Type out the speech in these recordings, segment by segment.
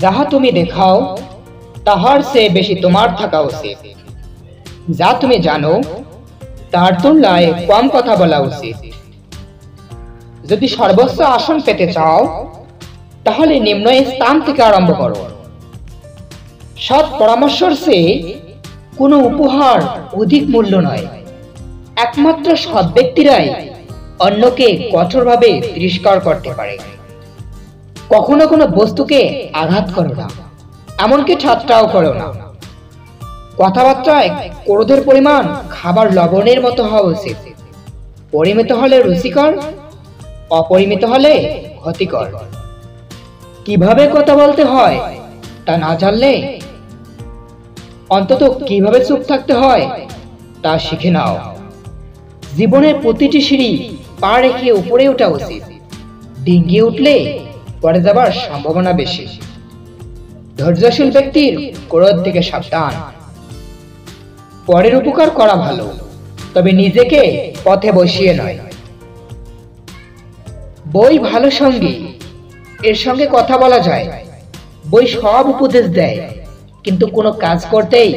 যাহা তুমি দেখাও তাহার চেয়ে বেশি তোমার থাকা উচিত। যা তুমি জানো তার তুলনায় কম কথা বলা উচিত। যদি সর্বোচ্চ আসন পেতে চাও তাহলে নিম্ন স্থান থেকে আরম্ভ করো। সৎ পরামর্শের চেয়ে কোনো উপহার অধিক মূল্য নয়। একমাত্র সৎ ব্যক্তিরাই অন্যকে কঠোরভাবে তিরস্কার করতে পারে। কখনো কোনো বস্তুকে আঘাত করো না, এমনকি ঠাট্টাও করো না। কথাবার্তায় ক্রোধের পরিমাণ খাবার লবণের মতো হওয়া উচিত। পরিমিত হলে রুচিকর, অপরিমিত হলে ক্ষতিকর। কিভাবে কথা বলতে হয় তা না জানলে অন্তত কিভাবে চুপ থাকতে হয় তা শিখে নাও। জীবনের প্রতিটি সিঁড়ি পা রেখে উপরে ওঠা উচিত। ডিঙ্গি উঠলে পড়ে যাবার সম্ভাবনা বেশি। ধৈর্যশীল ব্যক্তির ক্রোধ থেকে সাবধান। পরের উপকার করা ভালো, তবে নিজেকে পথে বসিয়ে নয়। বই ভালো সঙ্গী, এর সঙ্গে কথা বলা যায়। বই সব উপদেশ দেয়, কিন্তু কোনো কাজ করতেই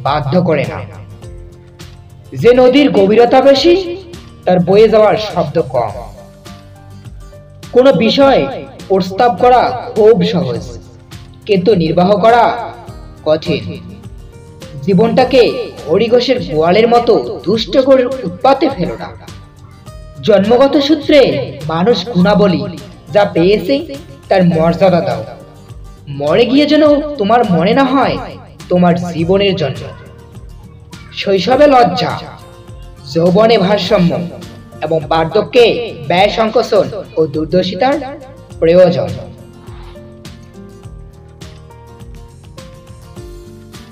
বাধ্য করে না। যে নদীর গভীরতা বেশি তার বয়ে যাওয়ার শব্দ কম। কোনো বিষয় প্রস্তাব করা খুব সহজ, কিন্তু নির্বাহ করা কঠিন। জীবনটাকে হরিঘোষের গোয়ালের মতো দুষ্ট করে উৎপাতে ফেলো না। জন্মগত সূত্রে মানুষ গুণাবলী যা পেয়েছে তার মর্যাদা দাও। মরে গিয়ে যেন তোমার মনে না হয় তোমার জীবনের জন্য। শৈশবে লজ্জা, যৌবনে ভারসাম্য এবং বার্ধক্যে ব্যয় সংকোচন ও দুর্দশিতার প্রয়োজন।